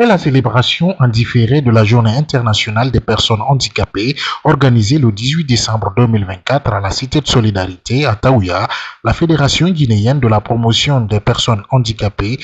est la célébration en différé de la Journée internationale des personnes handicapées organisée le 18 décembre 2024 à la Cité de Solidarité à Taouya. La Fédération guinéenne de la promotion des personnes handicapées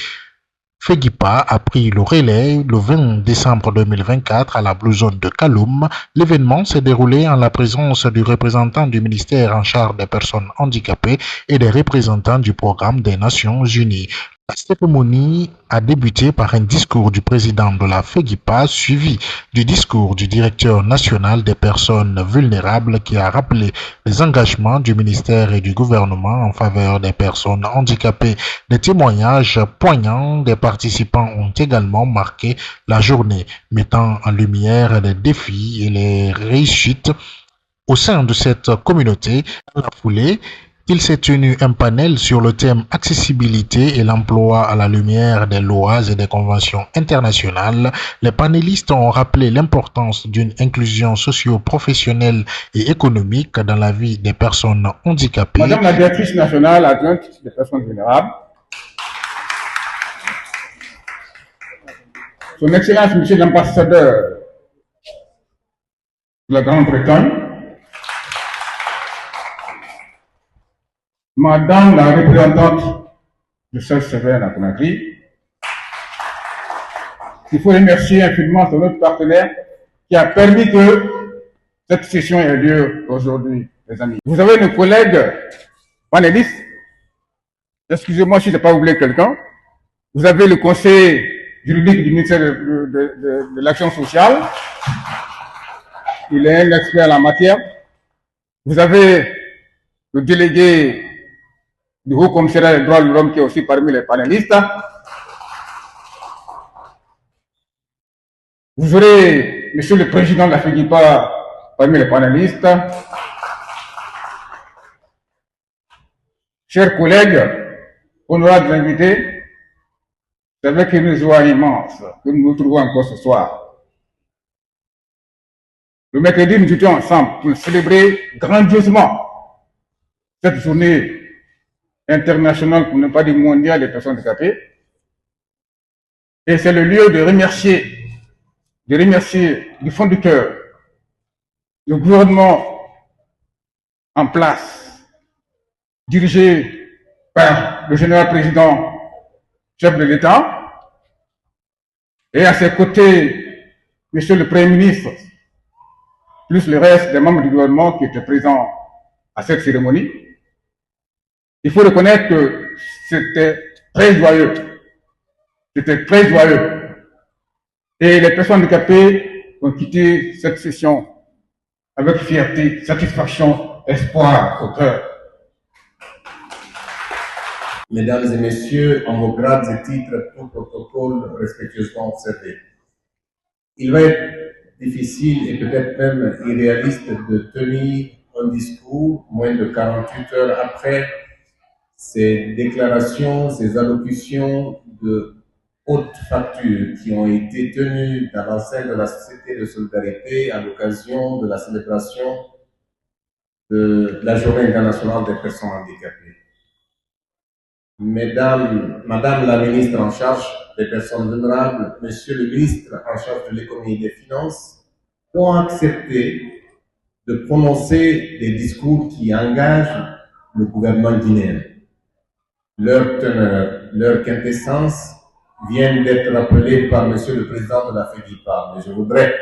FEGIPA a pris le relais le 20 décembre 2024 à la Blue Zone de Kaloum. L'événement s'est déroulé en la présence du représentant du ministère en charge des personnes handicapées et des représentants du programme des Nations Unies. La cérémonie a débuté par un discours du président de la FEGIPA suivi du discours du directeur national des personnes vulnérables qui a rappelé les engagements du ministère et du gouvernement en faveur des personnes handicapées. Des témoignages poignants des participants ont également marqué la journée, mettant en lumière les défis et les réussites au sein de cette communauté. Dans la foulée, il s'est tenu un panel sur le thème accessibilité et l'emploi à la lumière des lois et des conventions internationales. Les panélistes ont rappelé l'importance d'une inclusion socio-professionnelle et économique dans la vie des personnes handicapées. Madame la directrice nationale adjointe des personnes vulnérables, Son Excellence Monsieur l'ambassadeur de la Grande-Bretagne, Madame la représentante de Saint-Sever à Conakry, il faut remercier infiniment notre partenaire qui a permis que cette session ait lieu aujourd'hui, les amis. Vous avez nos collègues panélistes, excusez-moi si je n'ai pas oublié quelqu'un, vous avez le conseil juridique du ministère de l'Action sociale, il est un expert en la matière, vous avez le délégué du Haut Commissariat des droits de l'homme qui est aussi parmi les panélistes. Vous aurez Monsieur le Président de la FEGIPA parmi les panélistes. Chers collègues, honorables invités, c'est avec une joie immense que nous nous trouvons encore ce soir. Le mercredi, nous étions ensemble pour célébrer grandiosement cette journée internationale, pour ne pas dire mondiale, des personnes handicapées. Et c'est le lieu de remercier du fond du cœur le gouvernement en place, dirigé par le général président, chef de l'État, et à ses côtés, Monsieur le Premier ministre, plus le reste des membres du gouvernement qui étaient présents à cette cérémonie. Il faut reconnaître que c'était très joyeux. C'était très joyeux. Et les personnes handicapées ont quitté cette session avec fierté, satisfaction, espoir au cœur. Mesdames et messieurs, en vos grades et titres, tout protocole respectueusement observé. Il va être difficile et peut-être même irréaliste de tenir un discours moins de 48 heures après ces déclarations, ces allocutions de haute facture qui ont été tenues dans l'enceinte de la Société de Solidarité à l'occasion de la célébration de la Journée internationale des personnes handicapées. Madame la ministre en charge des personnes vulnérables, Monsieur le ministre en charge de l'économie et des finances ont accepté de prononcer des discours qui engagent le gouvernement guinéen. Leur teneur, leur quintessence viennent d'être rappelées par Monsieur le Président de la FEGIPA. Mais je voudrais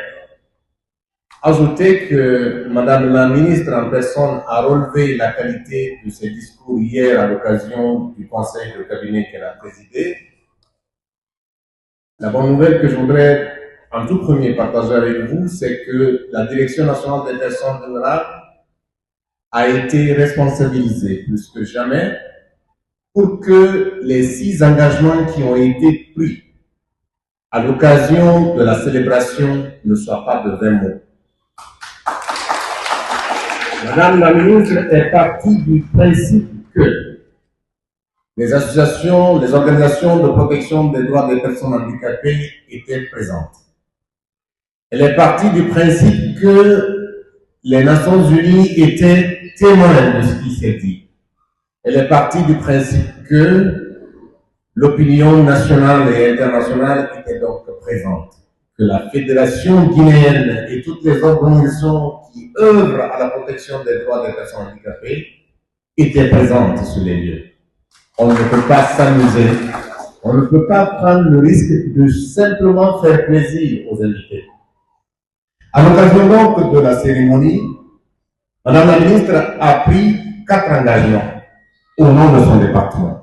ajouter que Madame la ministre en personne a relevé la qualité de ses discours hier à l'occasion du conseil de cabinet qu'elle a présidé. La bonne nouvelle que je voudrais en tout premier partager avec vous, c'est que la Direction nationale des personnes vulnérables a été responsabilisée plus que jamais pour que les 6 engagements qui ont été pris à l'occasion de la célébration ne soient pas de vains mots. Madame la ministre est partie du principe que les associations, les organisations de protection des droits des personnes handicapées étaient présentes. Elle est partie du principe que les Nations Unies étaient témoins de ce qui s'est dit. Elle est partie du principe que L'opinion nationale et internationale était donc présente. Que la Fédération guinéenne et toutes les organisations qui œuvrent à la protection des droits des personnes handicapées étaient présentes sur les lieux. On ne peut pas s'amuser, on ne peut pas prendre le risque de simplement faire plaisir aux invités. À l'occasion donc de la cérémonie, Madame la ministre a pris 4 engagements au nom de son département.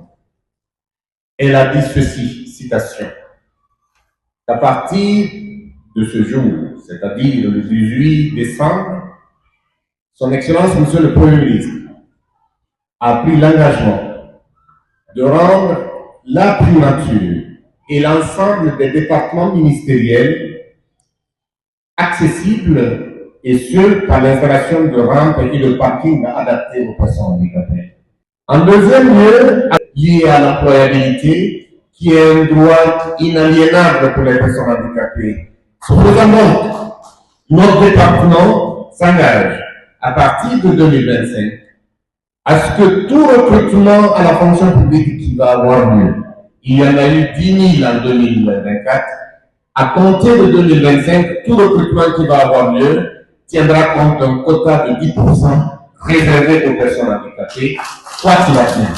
Elle a dit ceci, citation, à partir de ce jour, c'est-à-dire le 18 décembre, Son Excellence, Monsieur le Premier ministre, a pris l'engagement de rendre la primature et l'ensemble des départements ministériels accessibles, et ce, par l'installation de rampes et de parkings adaptés aux personnes handicapées. En deuxième lieu, lié à l'employabilité, qui est un droit inaliénable pour les personnes handicapées. Cependant, notre département s'engage, à partir de 2025, à ce que tout recrutement à la fonction publique qui va avoir lieu, il y en a eu 10 000 en 2024, à compter de 2025, tout recrutement qui va avoir lieu tiendra compte d'un quota de 10% réservé aux personnes handicapées, quoi qu'il advienne.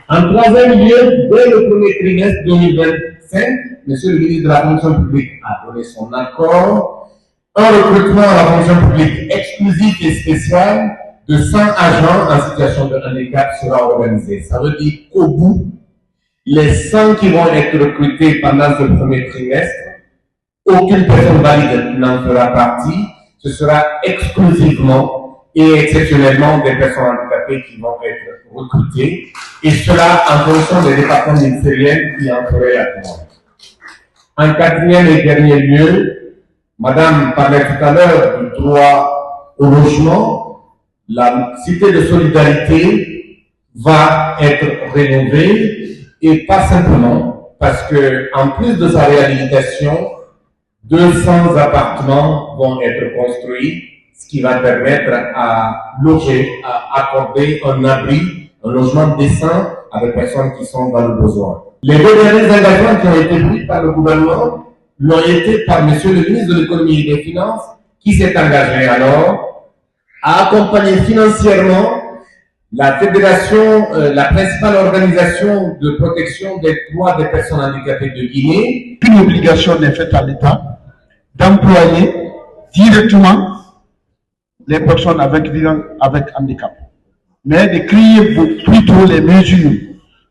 En troisième lieu, dès le premier trimestre 2025, Monsieur le ministre de la fonction publique a donné son accord. Un recrutement à la fonction publique exclusif et spécial de 100 agents en situation de handicap sera organisé. Ça veut dire qu'au bout, les 100 qui vont être recrutés pendant ce premier trimestre, aucune personne valide n'en fera partie. Ce sera exclusivement et exceptionnellement des personnes handicapées qui vont être recrutées, et cela en fonction des départements ministériels qui en feraient la demande. En quatrième et dernier lieu, Madame parlait tout à l'heure du droit au logement. La cité de solidarité va être rénovée, et pas simplement parce que, en plus de sa réhabilitation, 200 appartements vont être construits, ce qui va permettre à loger, à accorder un abri, un logement décent à des personnes qui sont dans le besoin. Les 2 derniers engagements qui ont été pris par le gouvernement l'ont été par Monsieur le ministre de l'Économie et des Finances, qui s'est engagé alors à accompagner financièrement la fédération, la principale organisation de protection des droits des personnes handicapées de Guinée. Une obligation n'est faite à l'État d'employer directement les personnes vivant avec handicap, mais de créer plutôt les mesures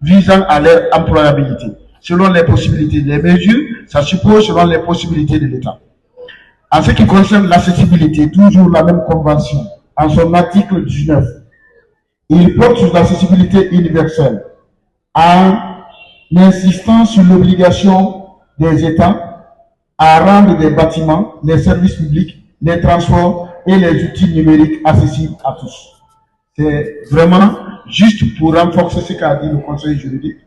visant à leur employabilité, selon les possibilités. Les mesures, ça suppose selon les possibilités de l'État. En ce qui concerne l'accessibilité, toujours la même convention, en son article 19, il porte sur l'accessibilité universelle, en insistant sur l'obligation des États à rendre des bâtiments, les services publics, les transports et les outils numériques accessibles à tous. C'est vraiment juste pour renforcer ce qu'a dit le Conseil juridique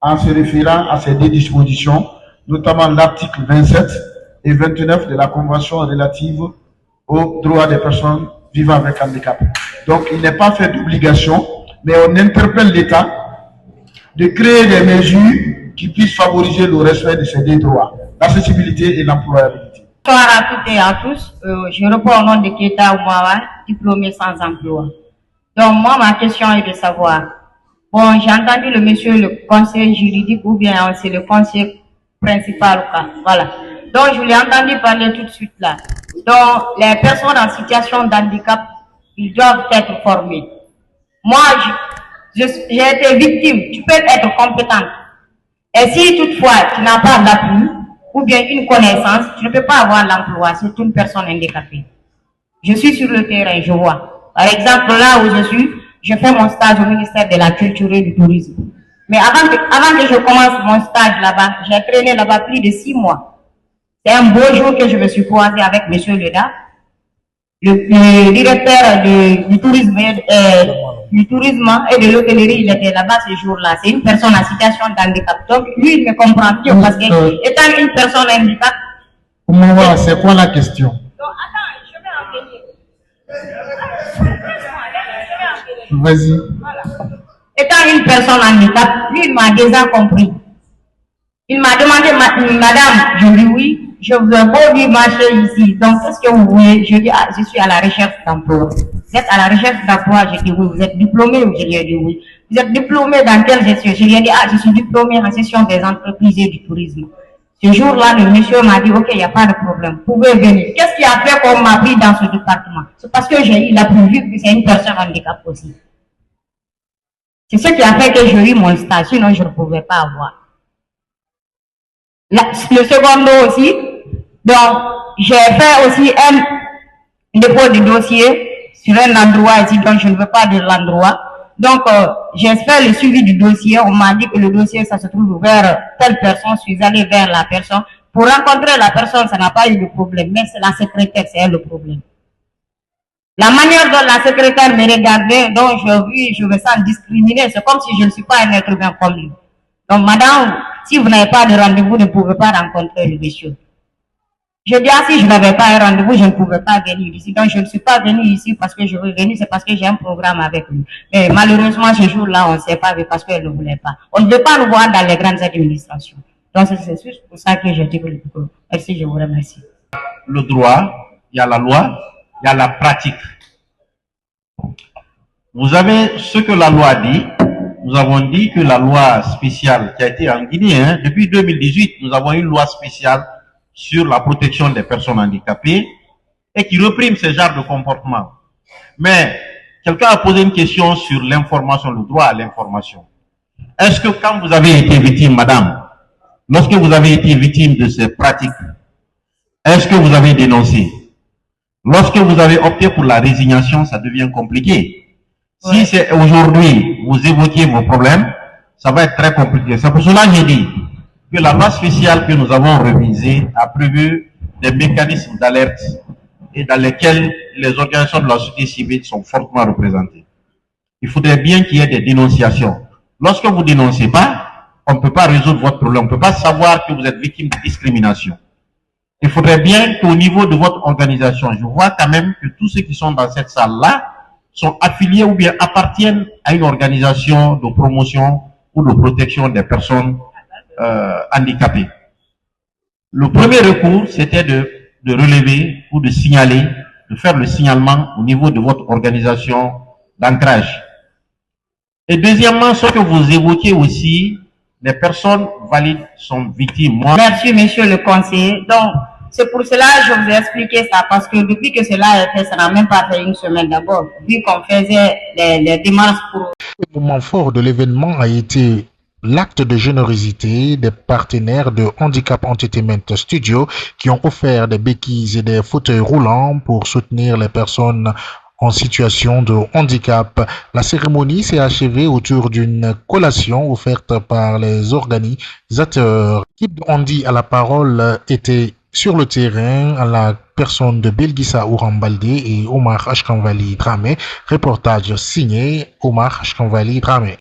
en se référant à ces 2 dispositions, notamment l'article 27 et 29 de la Convention relative aux droits des personnes vivant avec handicap. Donc, il n'est pas fait d'obligation, mais on interpelle l'État de créer des mesures qui puissent favoriser le respect de ces 2 droits, l'accessibilité et l'employabilité. Bonsoir à toutes et à tous. Je réponds au nom de Keita Oumawa, diplômé sans emploi. Donc, moi, ma question est de savoir, bon, j'ai entendu le monsieur le conseiller juridique, ou bien c'est le conseiller principal, voilà. Donc, je l'ai entendu parler tout de suite là. Donc, les personnes en situation d'handicap, ils doivent être formés. Moi, j'ai été victime. Tu peux être compétente. Et si toutefois, tu n'as pas d'appui, ou bien une connaissance, tu ne peux pas avoir l'emploi, c'est une personne handicapée. Je suis sur le terrain, je vois. Par exemple, là où je suis, je fais mon stage au ministère de la Culture et du Tourisme. Mais avant que je commence mon stage là-bas, j'ai traîné là-bas plus de 6 mois. C'est un beau jour que je me suis croisé avec M. Leda, le directeur du tourisme et de l'hôtellerie. Il était là-bas ce jour-là. C'est une personne en situation d'handicap. Donc, lui, il me comprend bien parce que, étant une personne handicap. C'est quoi la question? Donc, attends, je vais en venir. Vas-y. Voilà. Étant une personne handicap, lui, il m'a déjà compris. Il m'a demandé, madame, je dis oui, je vous ai beau lui marcher ici. Donc, qu'est-ce que vous voulez? Je dis, ah, je suis à la recherche d'emploi. Vous êtes à la recherche d'emploi? Je dis oui. Vous êtes diplômé? Je lui ai dit oui. Vous êtes diplômé dans quelle gestion? Je lui ai dit, ah, je suis diplômé en gestion des entreprises et du tourisme. Ce jour-là, le monsieur m'a dit, ok, il n'y a pas de problème, vous pouvez venir. Qu'est-ce qui a fait qu'on m'a pris dans ce département? C'est parce que il a pu vu que c'est une personne handicap aussi. C'est ce qui a fait que j'ai eu mon stage, sinon je ne pouvais pas avoir. Le second aussi, donc j'ai fait aussi un dépôt de dossier sur un endroit ici, donc je ne veux pas de l'endroit. Donc j'ai fait le suivi du dossier, on m'a dit que le dossier ça se trouve vers telle personne, je suis allé vers la personne. Pour rencontrer la personne, ça n'a pas eu de problème, mais c'est la secrétaire, c'est elle le problème. La manière dont la secrétaire me regardait, donc je me sens discriminée, c'est comme si je ne suis pas un être humain comme lui. Donc madame, si vous n'avez pas de rendez-vous, vous ne pouvez pas rencontrer le monsieur. Je dis, ah, si je n'avais pas un rendez-vous, je ne pouvais pas venir ici. Donc, je ne suis pas venu ici parce que je veux venir, c'est parce que j'ai un programme avec lui. Mais malheureusement, ce jour-là, on ne s'est pas vu parce qu'elle ne voulait pas. On ne veut pas nous voir dans les grandes administrations. Donc, c'est juste pour ça que je dis que le coup. Merci, je vous remercie. Le droit, il y a la loi, il y a la pratique. Vous avez ce que la loi dit. Nous avons dit que la loi spéciale qui a été en Guinée, depuis 2018, nous avons une loi spéciale sur la protection des personnes handicapées et qui reprime ce genre de comportement. Mais quelqu'un a posé une question sur l'information, le droit à l'information. Est-ce que quand vous avez été victime, madame, lorsque vous avez été victime de ces pratiques, est-ce que vous avez dénoncé? Lorsque vous avez opté pour la résignation, ça devient compliqué. Ouais. Si c'est aujourd'hui, vous évoquez vos problèmes, ça va être très compliqué. C'est pour cela que j'ai dit que la loi spéciale que nous avons révisée a prévu des mécanismes d'alerte et dans lesquels les organisations de la société civile sont fortement représentées. Il faudrait bien qu'il y ait des dénonciations. Lorsque vous ne dénoncez pas, on ne peut pas résoudre votre problème. On ne peut pas savoir que vous êtes victime de discrimination. Il faudrait bien qu'au niveau de votre organisation, je vois quand même que tous ceux qui sont dans cette salle-là sont affiliés ou bien appartiennent à une organisation de promotion ou de protection des personnes handicapés. Le premier recours, c'était de relever ou de signaler, de faire le signalement au niveau de votre organisation d'ancrage. Et deuxièmement, ce que vous évoquez aussi, les personnes valides sont victimes. Merci, monsieur le conseiller. Donc, c'est pour cela que je vous ai expliqué ça, parce que depuis que cela est fait, ça n'a même pas fait une semaine d'abord, vu qu'on faisait les démarches pour... Le moment fort de l'événement a été l'acte de générosité des partenaires de Handicap Entertainment Studio qui ont offert des béquilles et des fauteuils roulants pour soutenir les personnes en situation de handicap. La cérémonie s'est achevée autour d'une collation offerte par les organisateurs. L'équipe de Handi à la parole était sur le terrain à la personne de Belgissa Ourambalde et Omar Ashkanvali Dramé. Reportage signé Omar Ashkanvali Dramé.